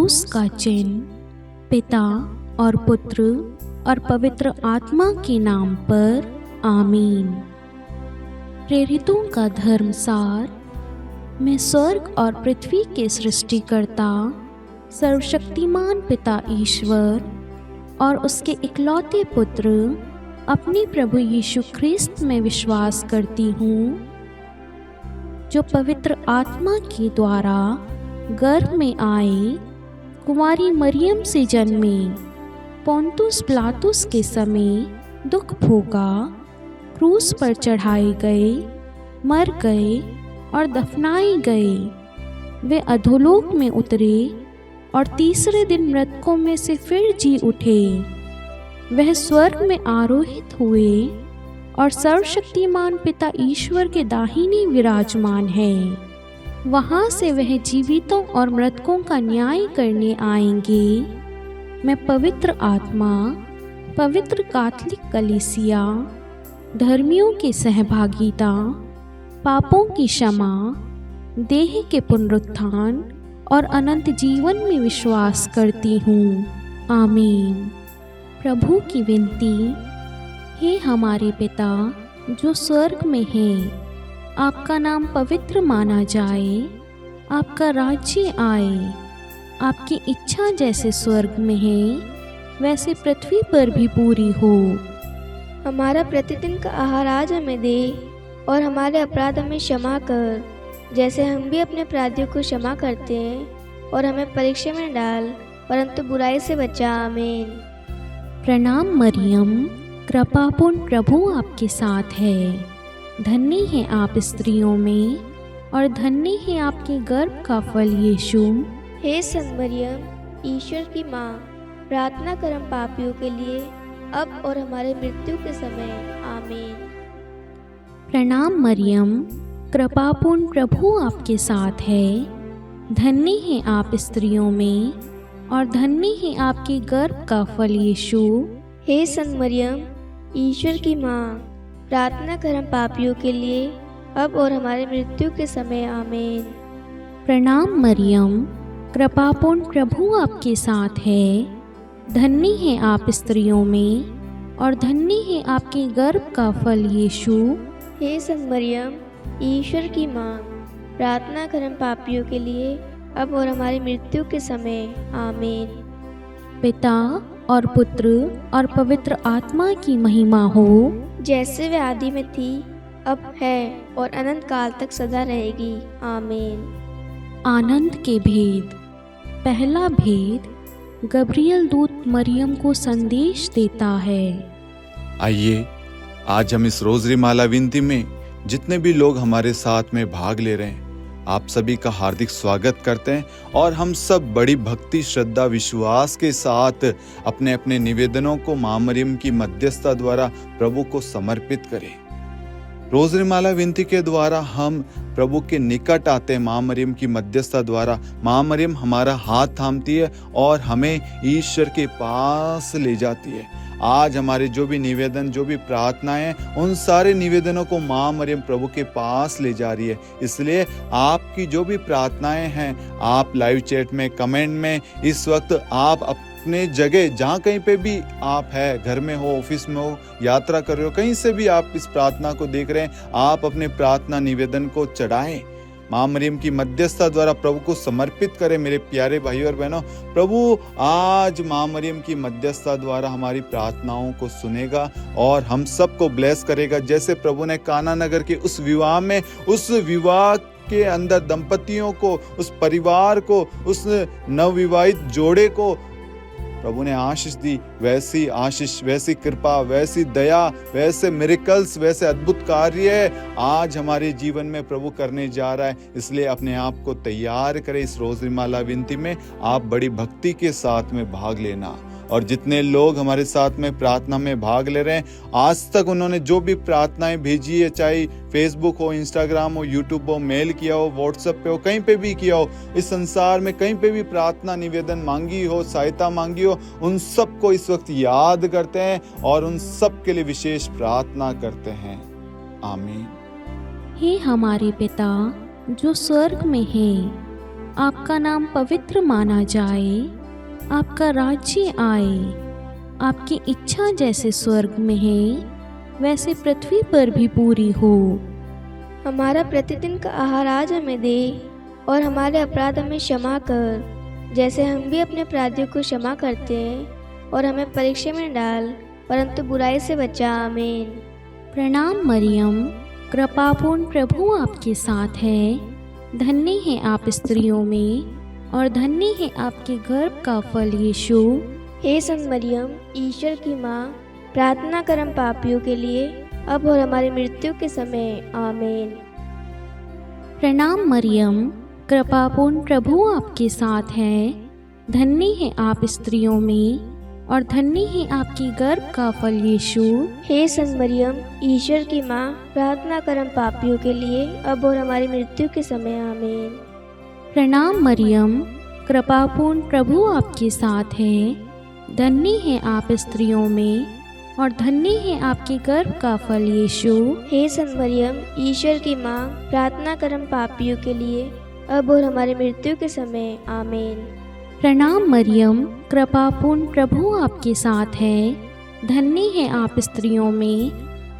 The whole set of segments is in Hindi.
क्रूस का चिन्ह पिता और पुत्र और पवित्र आत्मा के नाम पर आमीन। प्रेरितों का धर्मसार। मैं स्वर्ग और पृथ्वी के सृष्टिकर्ता सर्वशक्तिमान पिता ईश्वर और उसके इकलौते पुत्र अपने प्रभु यीशु ख्रिस्त में विश्वास करती हूँ, जो पवित्र आत्मा के द्वारा गर्भ में आए, कुंवारी मरियम से जन्मे, पोंतुस पिलातुस के समय दुख भोगा, क्रूस पर चढ़ाए गए, मर गए और दफनाए गए। वे अधोलोक में उतरे और तीसरे दिन मृतकों में से फिर जी उठे। वह स्वर्ग में आरोहित हुए और सर्वशक्तिमान पिता ईश्वर के दाहिने विराजमान है। वहाँ से वह जीवितों और मृतकों का न्याय करने आएंगे। मैं पवित्र आत्मा, पवित्र कैथोलिक कलीसिया, धर्मियों की सहभागिता, पापों की क्षमा, देह के पुनरुत्थान और अनंत जीवन में विश्वास करती हूँ। आमीन। प्रभु की विनती। हे हमारे पिता जो स्वर्ग में है, आपका नाम पवित्र माना जाए, आपका राज्य आए, आपकी इच्छा जैसे स्वर्ग में है वैसे पृथ्वी पर भी पूरी हो। हमारा प्रतिदिन का आहार आज हमें दे और हमारे अपराध हमें क्षमा कर, जैसे हम भी अपने अपराधियों को क्षमा करते हैं, और हमें परीक्षा में न डाल परंतु बुराई से बचा। आमीन। प्रणाम मरियम, कृपापूर्ण प्रभु आपके साथ है। धन्य है आप स्त्रियों में और धन्य है आपके गर्भ का फल यीशु। हे संत मरियम, ईश्वर की माँ, प्रार्थना कर हम पापियों के लिए अब और हमारे मृत्यु के समय। आमीन। प्रणाम मरियम, कृपापूर्ण प्रभु आपके साथ है। धन्य है आप स्त्रियों में और धन्य है आपके गर्भ का फल यीशु। हे संत मरियम, ईश्वर की माँ, प्रार्थना कर हम पापियों के लिए अब और हमारे मृत्यु के समय। आमीन। प्रणाम मरियम, कृपापूर्ण प्रभु आपके साथ है। धन्य है आप स्त्रियों में और धन्य है आपके गर्भ का फल यीशु। हे संत मरियम, ईश्वर की माँ, प्रार्थना कर हम पापियों के लिए अब और हमारी मृत्यु के समय। आमीन। पिता और पुत्र और पवित्र आत्मा की महिमा हो, जैसे वे आदि में थी, अब है और अनंत काल तक सदा रहेगी। आमीन। आनंद के भेद। पहला भेद, गब्रियल दूत मरियम को संदेश देता है। आइए आज हम इस रोजरी माला विनती में जितने भी लोग हमारे साथ में भाग ले रहे हैं, आप सभी का हार्दिक स्वागत करते हैं और हम सब बड़ी भक्ति, श्रद्धा, विश्वास के साथ अपने अपने निवेदनों को मां मरियम की मध्यस्थता द्वारा प्रभु को समर्पित करें। रोजरी माला विनती के द्वारा हम प्रभु के निकट आते हैं। मां मरियम की मध्यस्थता द्वारा मां मरियम हमारा हाथ थामती है और हमें ईश्वर के पास ले जाती है। आज हमारे जो भी निवेदन, जो भी प्रार्थनाएं हैं, उन सारे निवेदनों को मां मरियम प्रभु के पास ले जा रही है। इसलिए आपकी जो भी प्रार्थनाएं हैं, आप लाइव चैट में, कमेंट में, इस वक्त आप अपने जगह जहाँ कहीं पे भी आप है, घर में हो, ऑफिस में हो, यात्रा कर रहे हो, कहीं से भी आप इस प्रार्थना को देख रहे हैं, आप अपने प्रार्थना निवेदन को चढ़ाएं, मां मरियम की मध्यस्थता द्वारा प्रभु को समर्पित करें। मेरे प्यारे भाइयों और बहनों, प्रभु आज मां मरियम की मध्यस्थता द्वारा हमारी प्रार्थनाओं को सुनेगा और हम सबको ब्लेस करेगा। जैसे प्रभु ने काना नगर के उस विवाह में, उस विवाह के अंदर दंपतियों को, उस परिवार को, उस नवविवाहित जोड़े को प्रभु ने आशीष दी, वैसी आशीष, वैसी कृपा, वैसी दया, वैसे मिरेकल्स, वैसे अद्भुत कार्य आज हमारे जीवन में प्रभु करने जा रहा है। इसलिए अपने आप को तैयार करें। इस रोजरी माला विनती में आप बड़ी भक्ति के साथ में भाग लेना। और जितने लोग हमारे साथ में प्रार्थना में भाग ले रहे हैं, आज तक उन्होंने जो भी प्रार्थनाएं भेजी है, चाहे फेसबुक हो, इंस्टाग्राम हो, यूट्यूब हो, मेल किया हो, व्हाट्सएप पे हो, कहीं पे भी किया हो, इस संसार में कहीं पे भी प्रार्थना निवेदन मांगी हो, सहायता मांगी हो, उन सबको इस वक्त याद करते हैं और उन सब के लिए विशेष प्रार्थना करते हैं। आमीन। हे हमारे पिता जो स्वर्ग में है, आपका नाम पवित्र माना जाए, आपका राज्य आए, आपकी इच्छा जैसे स्वर्ग में है वैसे पृथ्वी पर भी पूरी हो। हमारा प्रतिदिन का आहार आज हमें दे और हमारे अपराध हमें क्षमा कर, जैसे हम भी अपने अपराधियों को क्षमा करते हैं, और हमें परीक्षा में न डाल परंतु बुराई से बचा। आमीन। प्रणाम मरियम, कृपापूर्ण प्रभु आपके साथ है, धन्य है आप स्त्रियों में और धन्य है आपके गर्भ का फल यीशु। हे संत मरियम, ईश्वर की माँ, प्रार्थना कर हम पापियों के लिए अब और हमारी मृत्यु के समय। आमीन। प्रणाम मरियम, कृपापूर्ण प्रभु आपके साथ है, धन्य है आप स्त्रियों में और धन्य है आपकी गर्भ का फल यीशु। हे संत मरियम, ईश्वर की माँ, प्रार्थना कर हम पापियों के लिए अब और हमारी मृत्यु के समय। आमीन। प्रणाम मरियम, कृपापूर्ण प्रभु आपके साथ है, धन्य है आप स्त्रियों में और धन्य है आपके गर्भ का फल यीशु। हे संत मरियम, ईश्वर की माँ, प्रार्थना कर हम पापियों के लिए अब और हमारी मृत्यु के समय। आमीन। प्रणाम मरियम, कृपापूर्ण प्रभु आपके साथ है, धन्य है आप स्त्रियों में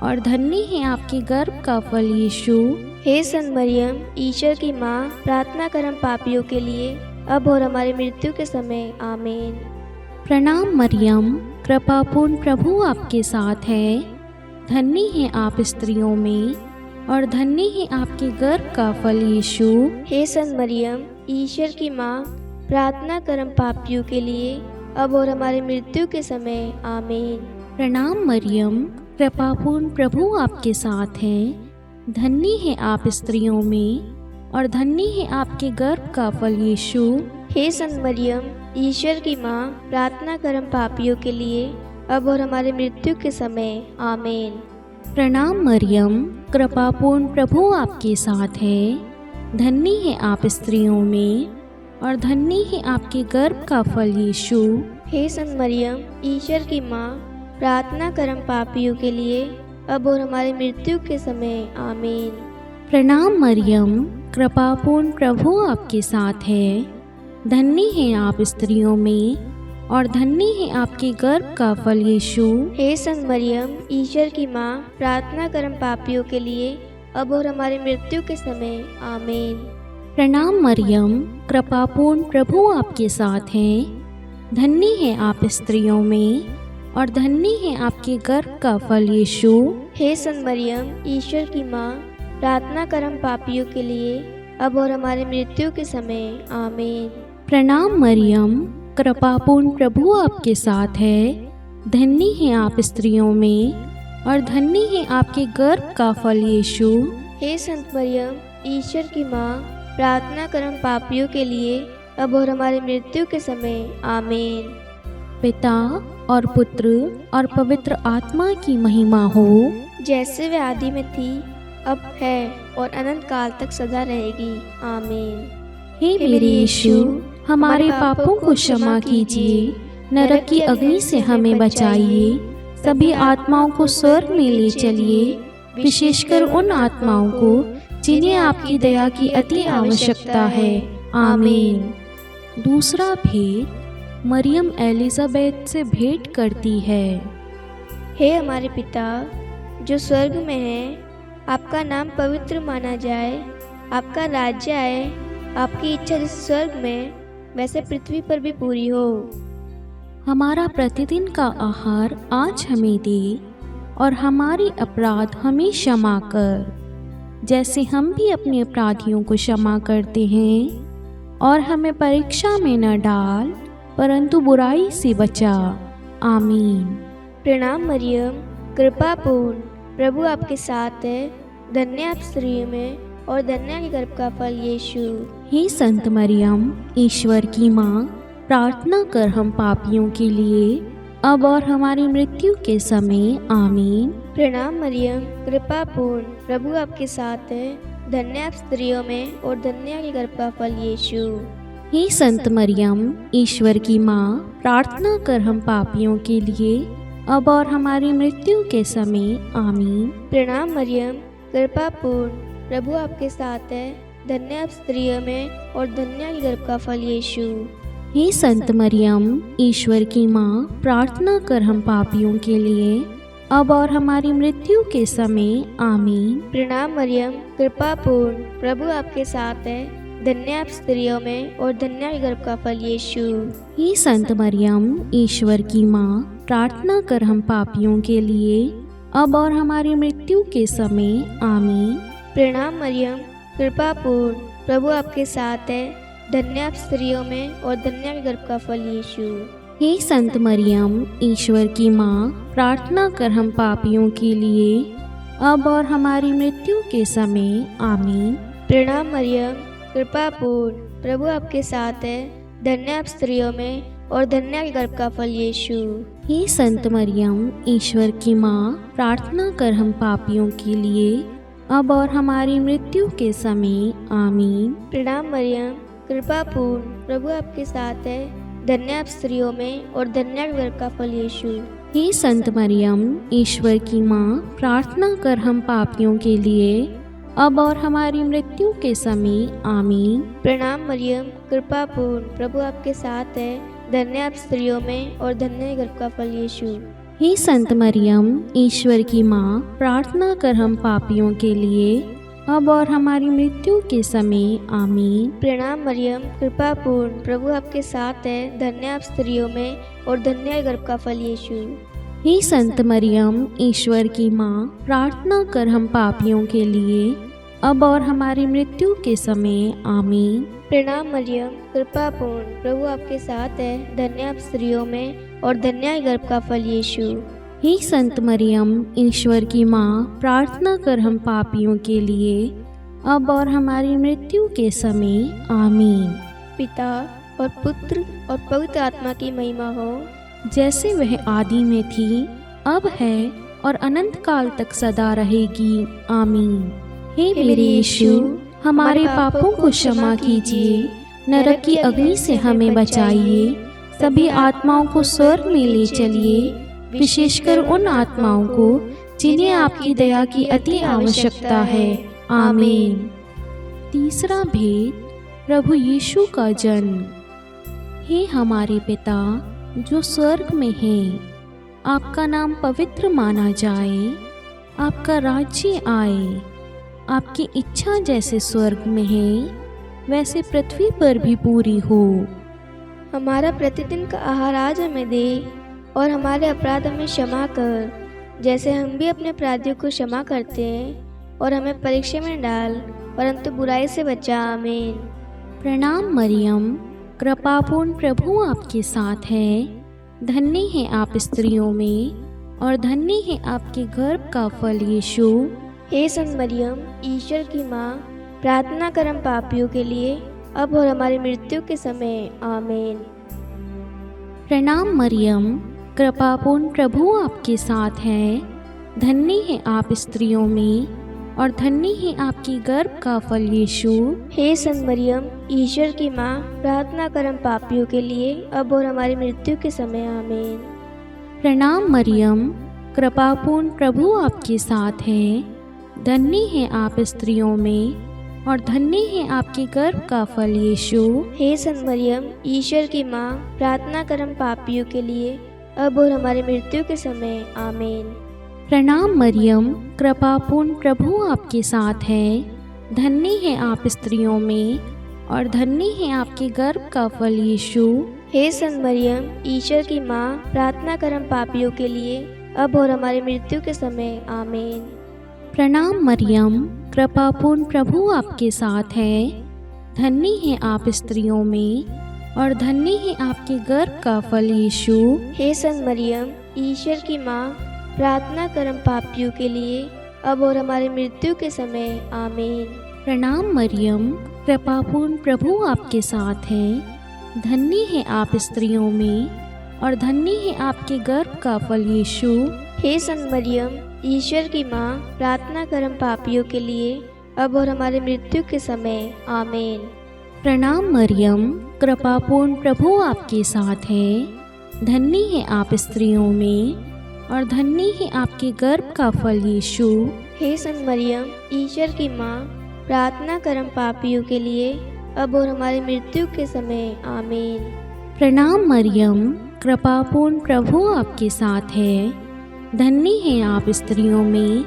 और धन्य है आपके गर्भ का फल यीशु। हे संत मरियम, ईश्वर की माँ, प्रार्थना कर हम पापियों के लिए अब और हमारी मृत्यु के समय। आमीन। प्रणाम मरियम, कृपापूर्ण प्रभु आपके साथ है, धन्य है आप स्त्रियों में और धन्य है आपके गर्भ का फल यीशु। हे संत मरियम, ईश्वर की माँ, प्रार्थना कर हम पापियों के लिए अब और हमारी मृत्यु के समय। आमीन। प्रणाम मरियम, कृपापूर्ण प्रभु आपके साथ है, धन्य है आप स्त्रियों में और धन्य है आपके गर्भ का फल यीशु। हे संत मरियम, ईश्वर की माँ, प्रार्थना कर हम पापियों के लिए अब और हमारी मृत्यु के समय। आमीन। प्रणाम मरियम, कृपापूर्ण प्रभु आपके साथ है, धन्य है आप स्त्रियों में और धन्य है आपके गर्भ का फल यीशु। हे संत मरियम, ईश्वर की माँ, प्रार्थना कर हम पापियों के लिए अब और हमारी मृत्यु के समय। आमीन। प्रणाम मरियम, कृपापूर्ण प्रभु आपके साथ है, धन्य है आप स्त्रियों में और धन्य है आपके गर्भ का फल यीशु। हे संत मरियम, ईश्वर की माँ, प्रार्थना कर हम पापियों के लिए अब और हमारी मृत्यु के समय। आमीन। प्रणाम मरियम, कृपापूर्ण प्रभु आपके साथ है, धन्य है आप स्त्रियों में और धन्य है आपके गर्भ का फल यीशु। हे संत मरियम, ईश्वर की माँ, प्रार्थना कर हम पापियों के लिए अब और हमारी मृत्यु के समय। आमीन। प्रणाम मरियम, कृपापूर्ण प्रभु आपके साथ है, धन्य है आप स्त्रियों में और धन्य है आपके गर्भ का फल यीशु। हे संत मरियम, ईश्वर की माँ, प्रार्थना कर हम पापियों के लिए अब और हमारी मृत्यु के समय। आमीन। पिता और पुत्र और पवित्र आत्मा की महिमा हो, जैसे वे आदि में थी, अब है और अनंत काल तक सदा रहेगी। आमीन। हे मेरे यीशु, हमारे पापों को क्षमा कीजिए, नरक की अग्नि से हमें बचाइए, सभी आत्माओं को स्वर्ग में ले चलिए, विशेषकर उन आत्माओं को जिन्हें आपकी दया की अति आवश्यकता है। आमीन। दूसरा भेद, मरियम एलिजाबेथ से भेंट करती है। हे हमारे पिता जो स्वर्ग में है, आपका नाम पवित्र माना जाए, आपका राज्य आए, आपकी इच्छा जैसे स्वर्ग में वैसे पृथ्वी पर भी पूरी हो। हमारा प्रतिदिन का आहार आज हमें दे और हमारे अपराध हमें क्षमा कर, जैसे हम भी अपने अपराधियों को क्षमा करते हैं, और हमें परीक्षा में न डाल परंतु बुराई से बचा। आमीन। प्रणाम मरियम, कृपा पूर्ण, प्रभु आपके साथ है, धन्य आप स्त्रियों में और धन्य के गर्भ का फल यीशु। हे संत मरियम, ईश्वर की माँ, प्रार्थना कर हम पापियों के लिए अब और हमारी मृत्यु के समय। आमीन। प्रणाम मरियम, कृपा पूर्ण, प्रभु आपके साथ है, धन्य आप स्त्रियों में और धन्य के गर्भ का फल यीशु। हे संत मरियम, ईश्वर की माँ, प्रार्थना कर हम पापियों के लिए अब और हमारी मृत्यु के समय। आमीन। प्रणाम मरियम, कृपा पूर्ण, प्रभु आपके साथ है, धन्य आप स्त्रियों में और धन्य आपके गर्भ का फल यीशु। हे संत मरियम, ईश्वर की माँ, प्रार्थना कर हम पापियों के लिए, अब और हमारी मृत्यु के समय। आमीन। प्रणाम मरियम, कृपा पूर्ण, प्रभु आपके साथ है, धन्य आप स्त्रियों में और धन्य आपके गर्भ का फल यीशु। हे संत मरियम, ईश्वर की माँ, प्रार्थना कर हम पापियों के लिए, अब और हमारी मृत्यु के समय। आमीन। प्रणाम मरियम, कृपा पूर्ण, प्रभु आपके साथ है, धन्य आप स्त्रियों में और धन्य आपके गर्भ का फल यीशु। हे संत मरियम, ईश्वर की माँ, प्रार्थना कर हम पापियों के लिए, अब और हमारी मृत्यु के समय। आमीन। प्रणाम मरियम, कृपा पूर्ण, प्रभु आपके साथ है, धन्य आप स्त्रियों में और धन्य आपके गर्भ का फल यीशु। हे संत मरियम, ईश्वर की माँ, प्रार्थना कर हम पापियों के लिए, अब और हमारी मृत्यु के समय। आमीन। प्रणाम मरियम, कृपा पूर्ण, प्रभु आपके साथ है, धन्य आप स्त्रियों में और धन्य आपके गर्भ का फल यीशु। हे संत मरियम, ईश्वर की माँ, प्रार्थना कर हम पापियों के लिए, अब और हमारी मृत्यु के समय। आमीन। प्रणाम मरियम, कृपा पूर्ण, प्रभु आपके साथ है, धन्य आप स्त्रियों में और धन्य आपके गर्भ का फल यीशु। हे संत मरियम, ईश्वर की माँ, प्रार्थना कर हम पापियों के लिए, अब और हमारी मृत्यु के समय। आमीन। प्रणाम मरियम, कृपा पूर्ण, प्रभु आपके साथ है, धन्य आप स्त्रियों में और धन्य आपके गर्भ का फल यीशु। हे संत मरियम, ईश्वर की माँ, प्रार्थना कर हम पापियों के लिए, अब और हमारी मृत्यु के समय। आमीन। प्रणाम मरियम, कृपा पूर्ण, प्रभु आपके साथ है, धन्य आप स्त्रियों में और धन्य आपके गर्भ का फल यीशु। हे संत मरियम, ईश्वर की माँ, प्रार्थना कर हम पापियों के लिए, अब और हमारी मृत्यु के समय। आमीन। पिता और पुत्र और पवित्र आत्मा की महिमा हो, जैसे वह आदि में थी, अब है और अनंत काल तक सदा रहेगी। आमीन। हे मेरे यीशु, हमारे पापों को क्षमा कीजिए, नरक की अग्नि से हमें बचाइए, सभी आत्माओं को स्वर्ग में ले चलिए, विशेषकर उन आत्माओं को जिन्हें आपकी दया की अति आवश्यकता है। आमीन। तीसरा भेद, प्रभु यीशु का जन्म। हे हमारे पिता जो स्वर्ग में है, आपका नाम पवित्र माना जाए, आपका राज्य आए, आपकी इच्छा जैसे स्वर्ग में है वैसे पृथ्वी पर भी पूरी हो। हमारा प्रतिदिन का आहार आज हमें दे और हमारे अपराध हमें क्षमा कर, जैसे हम भी अपने अपराधियों को क्षमा करते हैं, और हमें परीक्षा में न डाल, परंतु बुराई से बचा। आमीन। प्रणाम मरियम, कृपापूर्ण, प्रभु आपके साथ है, धन्य है आप स्त्रियों में और धन्य है आपके गर्भ का फल यीशु। हे संत मरियम, ईश्वर की माँ, प्रार्थना कर हम पापियों के लिए, अब और हमारी मृत्यु के समय। आमीन। प्रणाम मरियम, कृपापूर्ण, प्रभु आपके साथ है, धन्य है आप स्त्रियों में और धन्य है आपकी गर्भ का फल यीशु। हे संत मरियम, ईश्वर की माँ, प्रार्थना कर हम पापियों के लिए, अब और हमारी मृत्यु के समय। आमीन। प्रणाम मरियम, कृपापूर्ण, प्रभु आपके साथ है, धन्य है आप स्त्रियों में और धन्य है आपके गर्भ का फल यीशु। हे संत मरियम, ईश्वर की माँ, प्रार्थना कर हम पापियों के लिए, अब और हमारी मृत्यु के समय। आमीन। प्रणाम मरियम, कृपापूर्ण, प्रभु आपके साथ है, धन्य है आप स्त्रियों में और धन्य है आपके गर्भ का फल यीशु। हे संत मरियम, ईश्वर की माँ, प्रार्थना कर हम पापियों के लिए, अब और हमारी मृत्यु के समय। आमीन। प्रणाम मरियम, कृपापूर्ण, प्रभु आपके साथ है, धन्य है आप स्त्रियों में और धन्य है आपके गर्भ का फल यीशु। हे संत मरियम, ईश्वर की माँ, प्रार्थना कर हम पापियों के लिए, अब और हमारी मृत्यु के समय। आमीन। प्रणाम मरियम, कृपापूर्ण, प्रभु आपके साथ है, धन्य है आप स्त्रियों में और धन्य है आपके गर्भ का फल यीशु। हे संत मरियम, ईश्वर की माँ, प्रार्थना कर हम पापियों के लिए, अब और हमारे मृत्यु के समय। आमीन। प्रणाम मरियम, कृपापूर्ण, प्रभु आपके साथ है, धन्य है आप स्त्रियों में और धन्य है आपके गर्भ का फल यीशु। हे संत मरियम, ईश्वर की माँ, प्रार्थना कर हम पापियों के लिए, अब और हमारी मृत्यु के समय, आमीन। प्रणाम मरियम, कृपापूर्ण प्रभु आपके साथ है। धन्य हैं आप स्त्रियों में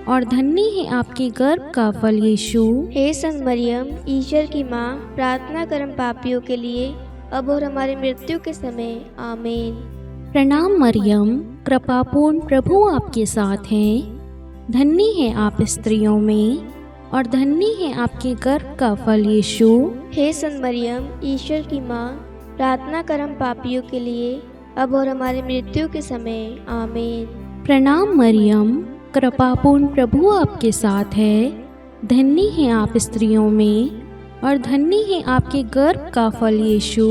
और धन्य है आपके गर्भ का फल यीशु। हे संत मरियम, ईश्वर की माँ, प्रार्थना कर हम पापियों के लिए, अब और हमारी मृत्यु के समय, आमीन। प्रणाम मरियम, कृपापूर्ण प्रभु आपके साथ है। धन्य है आप स्त्रियों में और धन्य है आपके गर्भ का फल यीशु। हे संत मरियम, ईश्वर की माँ, प्रार्थना कर हम पापियों के लिए, अब और हमारी मृत्यु के समय, आमीन। प्रणाम मरियम, कृपापूर्ण प्रभु आपके साथ है। धन्य है आप स्त्रियों में और धन्य है आपके गर्भ का फल यीशु।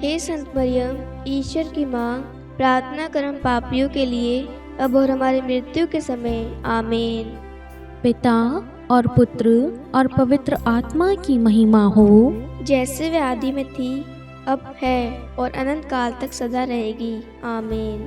हे संत मरियम, ईश्वर की माँ, प्रार्थना कर हम पापियों के लिए, अब और हमारी मृत्यु के समय, आमीन। पिता और पुत्र और पवित्र आत्मा की महिमा हो, जैसे वे आदि में थी, अब है और अनंत काल तक सदा रहेगी, आमीन।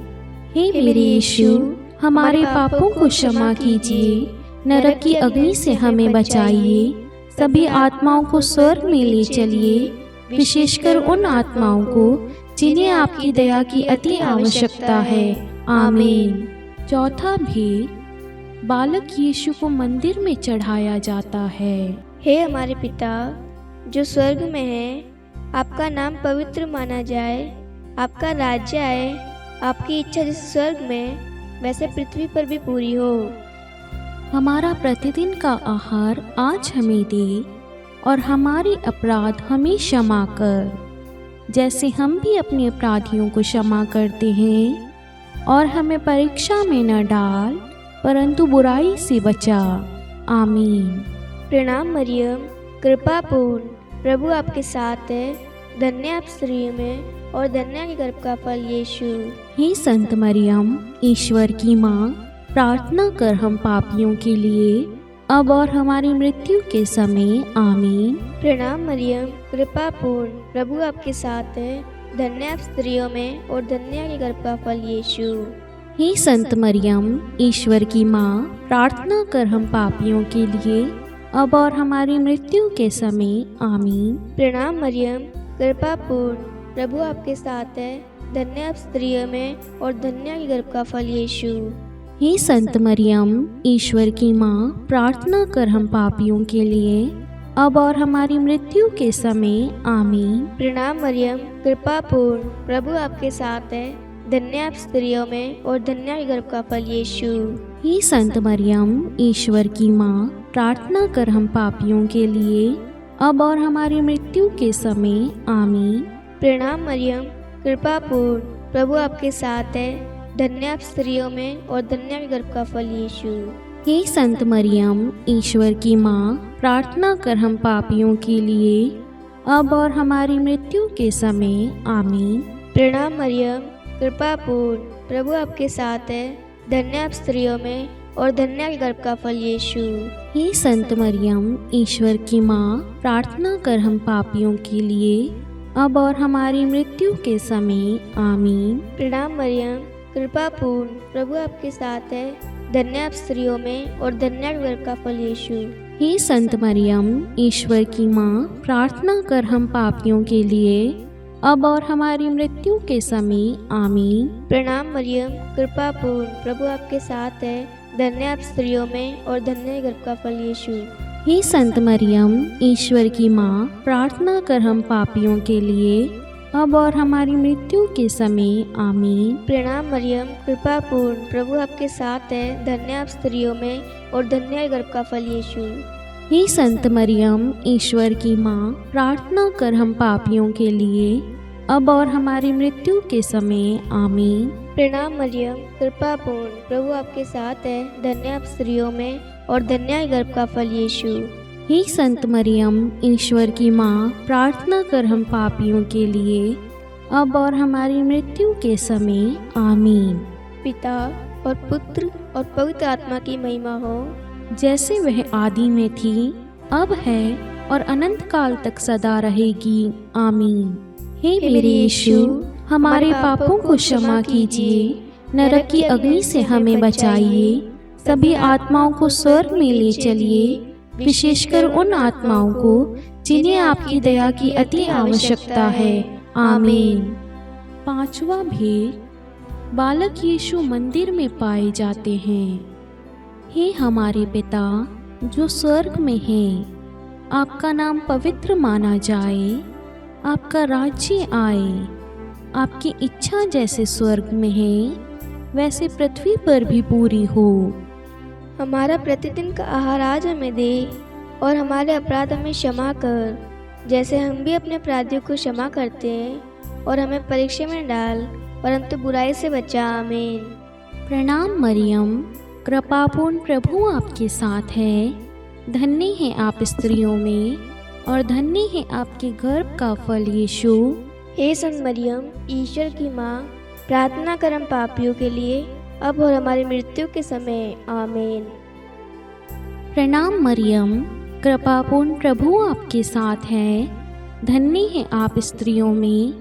हे मेरे यीशु, हमारे पापों को क्षमा कीजिए, नरक की अग्नि से हमें बचाइए, सभी आत्माओं को स्वर्ग में ले चलिए, विशेषकर उन आत्माओं को जिन्हें आपकी दया की अति आवश्यकता है, आमीन। चौथा भेद, बालक यीशु को मंदिर में चढ़ाया जाता है। हे हमारे पिता जो स्वर्ग में है, आपका नाम पवित्र माना जाए, आपका राज्य आए, आपकी इच्छा जैसे स्वर्ग में वैसे पृथ्वी पर भी पूरी हो। हमारा प्रतिदिन का आहार आज हमें दे और हमारे अपराध हमें क्षमा कर, जैसे हम भी अपने अपराधियों को क्षमा करते हैं, और हमें परीक्षा में न डाल परंतु बुराई से बचा, आमीन। प्रणाम मरियम, कृपा पूर्ण, प्रभु आपके साथ है, धन्य आप स्त्रियों में और धन्य के गर्भ का फल यीशु। हे संत मरियम, ईश्वर की माँ, प्रार्थना कर हम पापियों के लिए, अब और हमारी मृत्यु के समय, आमीन। प्रणाम मरियम, कृपा पूर्ण, प्रभु आपके साथ है, धन्य आप स्त्रियों में और धन्य के गर्भ का फल यीशु। हे संत मरियम, ईश्वर की माँ, प्रार्थना कर हम पापियों के लिए, अब और हमारी मृत्यु के समय, आमीन। प्रणाम मरियम, कृपा पूर्ण, प्रभु आपके साथ है, धन्य आप स्त्रियों में और धन्य के गर्भ का फल यीशु। हे संत मरियम, ईश्वर की माँ, प्रार्थना कर हम पापियों के लिए, अब और हमारी मृत्यु के समय, आमीन। प्रणाम मरियम, कृपा पूर्ण, प्रभु आपके साथ है, धन्य आप स्त्रियों में और धन्य के गर्भ का फल यीशु। हे संत मरियम, ईश्वर की माँ, प्रार्थना कर हम पापियों के लिए, अब और हमारी मृत्यु के समय, आमीन। प्रणाम मरियम, कृपा पूर्ण, प्रभु आपके साथ है, धन्य आप स्त्रियों में और धन्य के गर्भ का फल यीशु। हे संत मरियम, ईश्वर की माँ, प्रार्थना कर हम पापियों के लिए, अब और हमारी मृत्यु के समय, आमीन। प्रणाम मरियम, कृपा पूर्ण, प्रभु आपके साथ है, धन्य आप स्त्रियों में और धन्य के गर्भ का फल यीशु। हे संत मरियम, ईश्वर की माँ, प्रार्थना कर हम पापियों के लिए, अब और हमारी मृत्यु के समय, आमीन। प्रणाम मरियम, कृपा पूर्ण, प्रभु आपके साथ है, धन्य आप स्त्रियों में और धन्य के गर्भ का फल यीशु। हे संत मरियम, ईश्वर की माँ, प्रार्थना कर हम पापियों के लिए, अब और हमारी मृत्यु के समय, आमीन। प्रणाम मरियम, कृपा पूर्ण, प्रभु आपके साथ है, धन्य आप स्त्रियों में और धन्य गर्भ का फल यीशु। हे संत मरियम, ईश्वर की माँ, प्रार्थना कर हम पापियों के लिए, अब और हमारी मृत्यु के समय, आमीन। प्रणाम मरियम, कृपा पूर्ण, प्रभु आपके साथ है, धन्य आप स्त्रियों में और धन्य गर्भ का फल यीशु। हे संत मरियम, ईश्वर की माँ, प्रार्थना कर हम पापियों के लिए, अब और हमारी मृत्यु के समय, आमीन। प्रणाम मरियम, कृपा पूर्ण, प्रभु आपके साथ है, धन्य आप स्त्रियों में और धन्य गर्भ का फल यीशु। हे संत मरियम, ईश्वर की माँ, प्रार्थना कर हम पापियों के लिए, अब और हमारी मृत्यु के समय, आमीन। पिता और पुत्र और पवित्र आत्मा की महिमा हो, जैसे वह आदि में थी, अब है और अनंत काल तक सदा रहेगी, आमीन। हे मेरे यीशु, हमारे पापों को क्षमा कीजिए, नरक की अग्नि से हमें बचाइए, सभी आत्माओं को स्वर्ग में ले चलिए, विशेषकर उन आत्माओं को जिन्हें आपकी दया की अति आवश्यकता है। आमीन। पांचवा भेद, बालक यीशु मंदिर में पाए जाते हैं। हे हमारे पिता जो स्वर्ग में है, आपका नाम पवित्र माना जाए, आपका राज्य आए, आपकी इच्छा जैसे स्वर्ग में है वैसे पृथ्वी पर भी पूरी हो। हमारा प्रतिदिन का आहार आज हमें दे और हमारे अपराध हमें क्षमा कर, जैसे हम भी अपने अपराधियों को क्षमा करते हैं, और हमें परीक्षा में न डाल परंतु बुराई से बचा। आमीन। प्रणाम मरियम, कृपापूर्ण प्रभु आपके साथ है। धन्य है आप स्त्रियों में और धन्य है आपके गर्भ का फल यीशु। हे संत मरियम, ईश्वर की माँ, प्रार्थना कर हम पापियों के लिए अब और हमारी मृत्यु के समय। आमीन। प्रणाम मरियम, कृपापूर्ण प्रभु आपके साथ है। धन्य है आप स्त्रियों में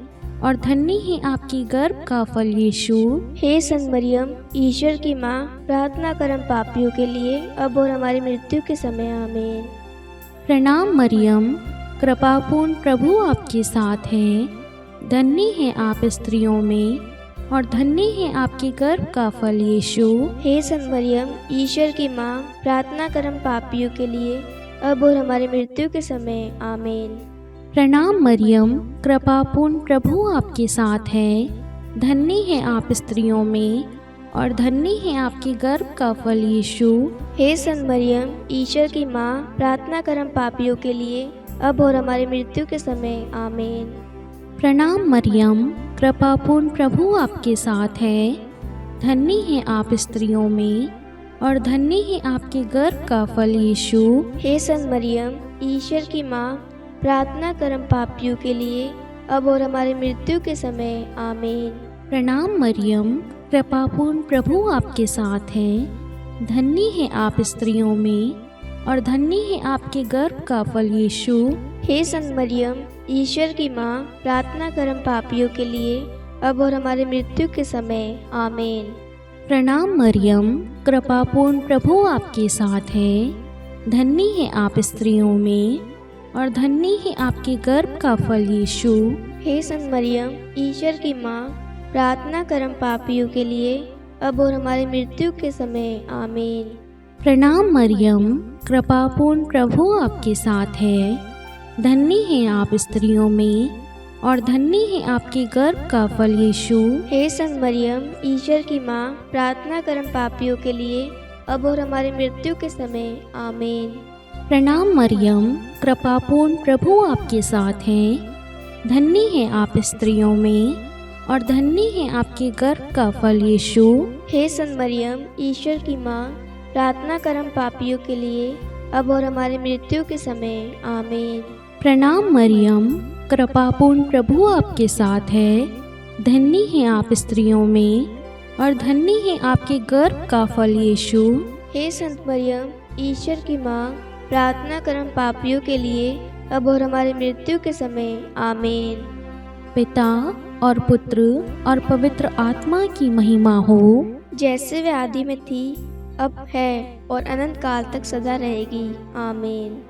और धन्य है आपकी गर्भ का फल यीशु। हे संत मरियम, ईश्वर की माँ, प्रार्थना कर हम पापियों के लिए अब और हमारी मृत्यु के समय। आमीन। प्रणाम मरियम, कृपापूर्ण प्रभु आपके साथ है। धन्य है आप स्त्रियों में और धन्य है आपके गर्भ का फल यीशु। हे संत मरियम, ईश्वर की माँ, प्रार्थना कर हम पापियों के लिए अब और हमारी मृत्यु के समय। आमीन। प्रणाम मरियम, कृपापूर्ण प्रभु आपके साथ है। धन्य है आप स्त्रियों में और धन्य है आपके गर्भ का फल यीशु। हे संत मरियम, ईश्वर की माँ, प्रार्थना कर हम पापियों के लिए अब और हमारी मृत्यु के समय। आमीन। प्रणाम मरियम, कृपापूर्ण प्रभु आपके साथ है। धन्य है आप स्त्रियों में और धन्य है आपके गर्भ का फल यीशु। हे संत मरियम, ईश्वर की माँ, प्रार्थना कर हम पापियों के लिए अब और हमारी मृत्यु के समय। आमीन। प्रणाम मरियम, कृपापूर्ण प्रभु आपके साथ है। धन्य है आप स्त्रियों में और धन्य है आपके गर्भ का फल यीशु। हे संत मरियम, ईश्वर की माँ, प्रार्थना कर हम पापियों के लिए अब और हमारी मृत्यु के समय। आमीन। प्रणाम मरियम, कृपापूर्ण प्रभु आपके साथ है। धन्य है आप स्त्रियों में और धन्य है आपके गर्भ का फल यीशु। हे संत मरियम, ईश्वर की माँ, प्रार्थना कर हम पापियों के लिए अब और हमारी मृत्यु के समय। आमीन। प्रणाम मरियम, कृपापूर्ण प्रभु आपके साथ है। धन्य है आप स्त्रियों में और धन्य है आपके गर्भ का फल यीशु। हे संत मरियम, ईश्वर की माँ, प्रार्थना कर हम पापियों के लिए अब और हमारी मृत्यु के समय। आमीन। प्रणाम मरियम, कृपापूर्ण प्रभु आपके साथ है। धन्य है आप स्त्रियों में और धन्य है आपके गर्भ का फल यीशु। हे संत मरियम, ईश्वर की माँ, प्रार्थना कर हम पापियों के लिए अब और हमारी मृत्यु के समय। आमीन। प्रणाम मरियम, कृपापूर्ण प्रभु आपके साथ है। धन्य है आप स्त्रियों में और धन्य है आपके गर्भ का फल यीशु। हे संत मरियम, ईश्वर की माँ, प्रार्थना कर हम पापियों के लिए अब और हमारी मृत्यु के समय। आमीन। पिता और पुत्र और पवित्र आत्मा की महिमा हो, जैसे वे आदि में थी, अब है और अनंत काल तक सदा रहेगी। आमीन।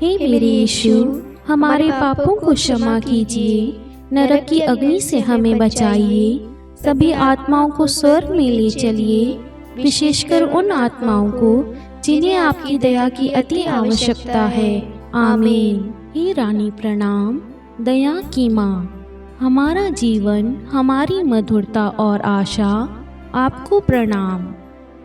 हे मेरे यीशु, हमारे पापों को क्षमा कीजिए, नरक की अग्नि से हमें बचाइए, सभी आत्माओं को स्वर्ग में ले चलिए, विशेषकर उन आत्माओं को जिन्हें आपकी दया की अति आवश्यकता है। आमीन। हे रानी प्रणाम, दया की माँ, हमारा जीवन, हमारी मधुरता और आशा, आपको प्रणाम।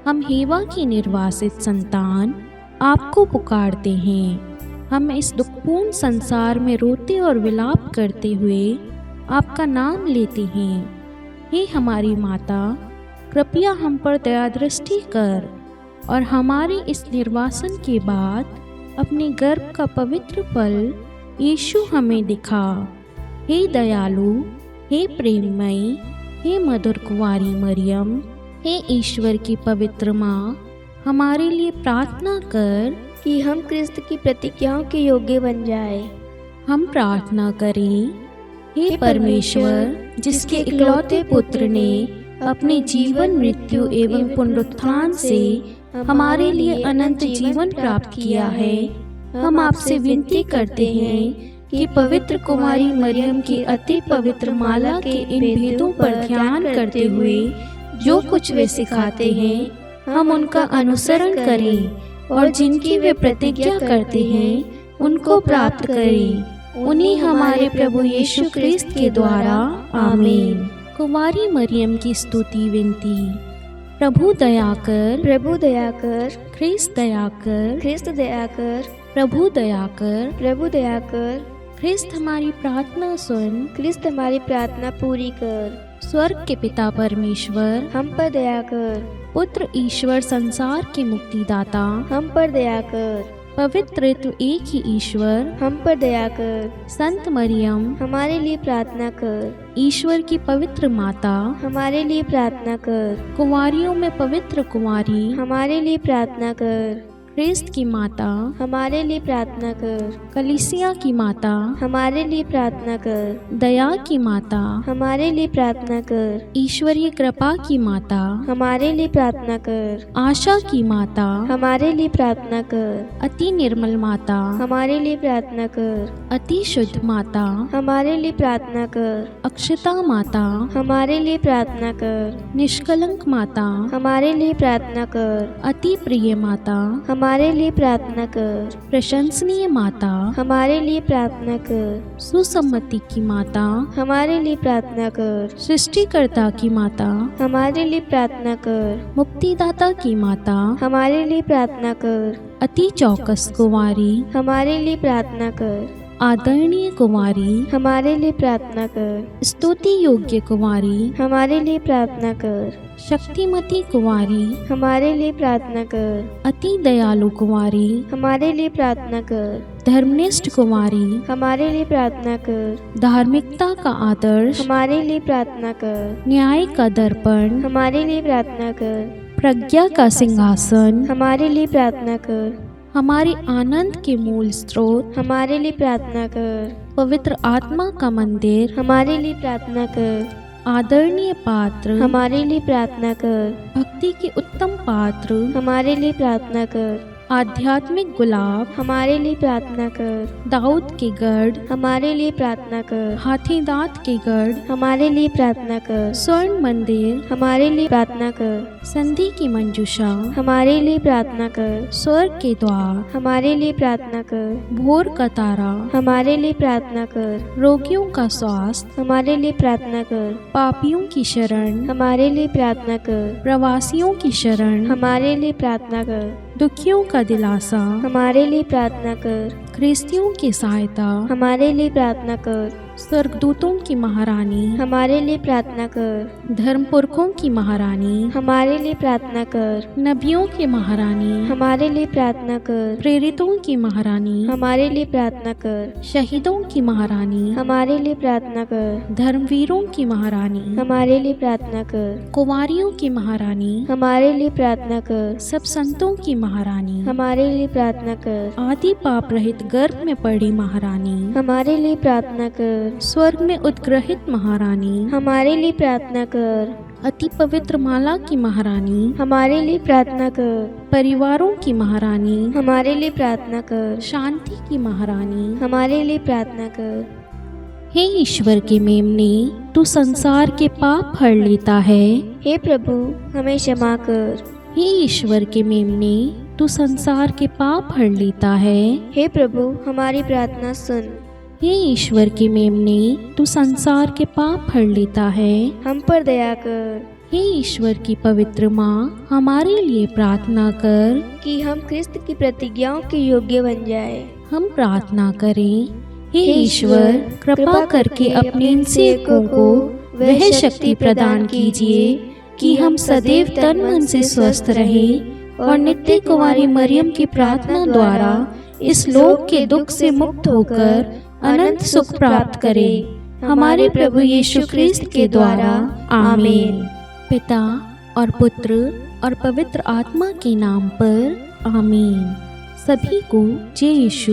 हम हेवा की निर्वासित संतान आपको पुकारते हैं। हम इस दुखपूर्ण संसार में रोते और विलाप करते हुए आपका नाम लेते हैं। हे हमारी माता, कृपया हम पर दया दृष्टि कर और हमारे इस निर्वासन के बाद अपने गर्भ का पवित्र फल यीशु हमें दिखा। हे दयालु, हे प्रेममयी, हे मधुर कुंवारी मरियम, हे ईश्वर की पवित्र माँ, हमारे लिए प्रार्थना कर कि हम क्रिस्त की प्रतिज्ञाओं के योग्य बन जाए। हम प्रार्थना करें। हे परमेश्वर, जिसके इकलौते पुत्र ने अपने जीवन, मृत्यु एवं पुनरुत्थान से हमारे लिए अनंत जीवन प्राप्त किया है, हम आपसे विनती करते हैं कि पवित्र कुमारी मरियम की अति पवित्र माला के इन भेदों पर ध्यान करते हुए जो कुछ वे सिखाते हैं हम उनका अनुसरण करें और जिनकी वे प्रतिज्ञा करते हैं उनको प्राप्त करें। उन्हीं हमारे प्रभु यीशु क्रिस्त के द्वारा आमीन। कुमारी मरियम की स्तुति विनती। प्रभु दया कर, प्रभु दया कर, ख्रिस्त दया कर, ख्रिस्त दया कर, प्रभु दया कर, प्रभु दया कर, ख्रिस्त हमारी प्रार्थना सुन, ख्रिस्त हमारी प्रार्थना पूरी कर। स्वर्ग के पिता परमेश्वर, हम पर दया कर, पुत्र ईश्वर संसार के मुक्तिदाता, हम पर दया कर, पवित्र त्रित्व एक ही ईश्वर, हम पर दया कर। संत मरियम, हमारे लिए प्रार्थना कर, ईश्वर की पवित्र माता, हमारे लिए प्रार्थना कर, कुंवारियों में पवित्र कुंवारी, हमारे लिए प्रार्थना कर, ख्रिस्त की माता, हमारे लिए प्रार्थना कर, कलीसिया की माता, हमारे लिए प्रार्थना कर, दया की माता, हमारे लिए प्रार्थना कर, ईश्वरीय कृपा की माता, हमारे लिए प्रार्थना कर, आशा की माता, हमारे लिए प्रार्थना कर, अति निर्मल माता, हमारे लिए प्रार्थना कर, अति शुद्ध माता, हमारे लिए प्रार्थना कर, अक्षता माता, हमारे लिए प्रार्थना कर, निष्कलंक माता, हमारे लिए प्रार्थना कर, अति प्रिय माता, हमारे लिए प्रार्थना कर, प्रशंसनीय माता, हमारे लिए प्रार्थना कर, सुसम्मति की माता, हमारे लिए प्रार्थना कर, सृष्टिकर्ता की माता, हमारे लिए प्रार्थना कर, मुक्तिदाता की माता, हमारे लिए प्रार्थना कर, अति चौकस कुंवारी, हमारे लिए प्रार्थना कर, आदरणीय कुमारी, हमारे लिए प्रार्थना कर, स्तुति योग्य कुमारी, हमारे लिए प्रार्थना कर, शक्तिमती कुमारी, हमारे लिए प्रार्थना कर, अति दयालु कुमारी, हमारे लिए प्रार्थना कर, धर्मनिष्ठ कुमारी, हमारे लिए प्रार्थना कर, धार्मिकता का आदर्श, हमारे लिए प्रार्थना कर, न्याय का दर्पण, हमारे लिए प्रार्थना कर, प्रज्ञा का सिंहासन, हमारे लिए प्रार्थना कर, हमारे आनंद के मूल स्रोत, हमारे लिए प्रार्थना कर, पवित्र आत्मा का मंदिर, हमारे लिए प्रार्थना कर, आदरणीय पात्र, हमारे लिए प्रार्थना कर, भक्ति के उत्तम पात्र, हमारे लिए प्रार्थना कर, आध्यात्मिक गुलाब, हमारे लिए प्रार्थना कर, दाऊद के गढ़, हमारे लिए प्रार्थना कर, हाथी दांत के गढ़, हमारे लिए प्रार्थना कर, स्वर्ण मंदिर, हमारे लिए प्रार्थना कर, संधि की मंजूषा, हमारे लिए प्रार्थना कर, स्वर्ग के द्वार, हमारे लिए प्रार्थना कर, भोर का तारा, हमारे लिए प्रार्थना कर, रोगियों का स्वास्थ्य, हमारे लिए प्रार्थना कर, पापियों की शरण, हमारे लिए प्रार्थना कर, प्रवासियों की शरण, हमारे लिए प्रार्थना कर, दुखियों का दिलासा, हमारे लिए प्रार्थना कर, ख्रिस्तियों की सहायता, हमारे लिए प्रार्थना कर, स्वर्गदूतों की महारानी, हमारे लिए प्रार्थना कर, धर्मपुरखों की महारानी, हमारे लिए प्रार्थना कर, नबियों की महारानी, हमारे लिए प्रार्थना कर, प्रेरितों की महारानी, हमारे लिए प्रार्थना कर, शहीदों की महारानी, हमारे लिए प्रार्थना कर, धर्मवीरों की महारानी, हमारे लिए प्रार्थना कर, कुंवारियों की महारानी, हमारे लिए प्रार्थना कर, सब संतों की महारानी, हमारे लिए प्रार्थना कर, आदि पाप रहित गर्भ में पड़ी महारानी, हमारे लिए प्रार्थना कर, स्वर्ग में उद्ग्रहित महारानी, हमारे लिए प्रार्थना कर, अति पवित्र माला की महारानी, हमारे लिए प्रार्थना कर, परिवारों की महारानी, हमारे लिए प्रार्थना कर, शांति की महारानी, हमारे लिए प्रार्थना कर। हे ईश्वर के मेमने, तू संसार के पाप हर लेता है। हे प्रभु, हमें क्षमा कर। हे ईश्वर के मेमने, तू संसार के पाप हर लेता है। हे प्रभु, हमारी प्रार्थना सुन। हे ईश्वर के मेमने, तू संसार के पाप हर लेता है। हम पर दया कर। हे ईश्वर की पवित्र माँ, हमारे लिए प्रार्थना कर कि हम क्रिस्त की प्रतिज्ञाओं के योग्य बन जाए। हम प्रार्थना करें। हे ईश्वर, कृपा करके अपने इन सेवकों को वह शक्ति प्रदान कीजिए कि हम सदैव तन मन से स्वस्थ रहें और नित्य कुमारी मरियम की प्रार्थना द्वारा इस लोक के दुख से मुक्त होकर अनंत सुख प्राप्त करें। हमारे प्रभु यीशु क्रिस्त के द्वारा। आमीन। पिता और पुत्र और पवित्र आत्मा के नाम पर। आमीन। सभी को जय यीशु।